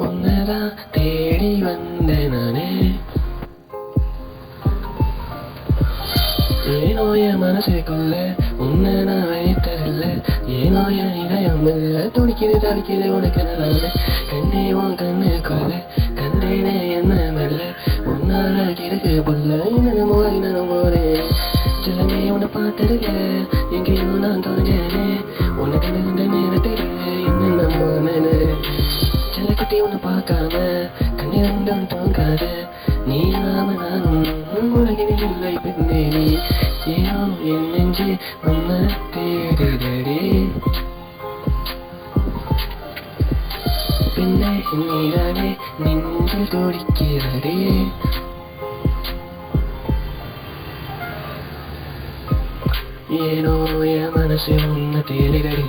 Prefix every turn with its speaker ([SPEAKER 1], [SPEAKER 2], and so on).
[SPEAKER 1] உன்னதான் தேடி வந்த நானே. ஏனோ என் மனசுக்குள்ள உன்னை நான் வைத்ததில்லை. ஏனோ என் இதயம் இல்ல துடிக்குது தவிக்குது உனக்கு நானே. கண்ணே உன் கண்ணுக்குள்ள கண்டேனே என்ன மெல்ல. உன்னால கிடக்கு புள்ள இன்னும் மூளை நான் போறேன். சிலமே உன்னை பார்த்ததில்ல எங்கேயோ நான் தொலைஞ்சேனே. உனக்கு இருந்த நேரத்தில் என்ன போனேன்னு சில குட்டி உன்னை பார்க்காம கண்ணிரண்டும் தூங்காது. நீ இல்லாம நானும் உலகினில் இல்லை பெண்ணே. நீ ஏனோ என் நெஞ்சு உன்னை தேடுதடி. பெண்ணே நீதானே நெஞ்சில் துடிக்கிறதே. ஏனோ என் மனசு உன்னை தேடுதடி.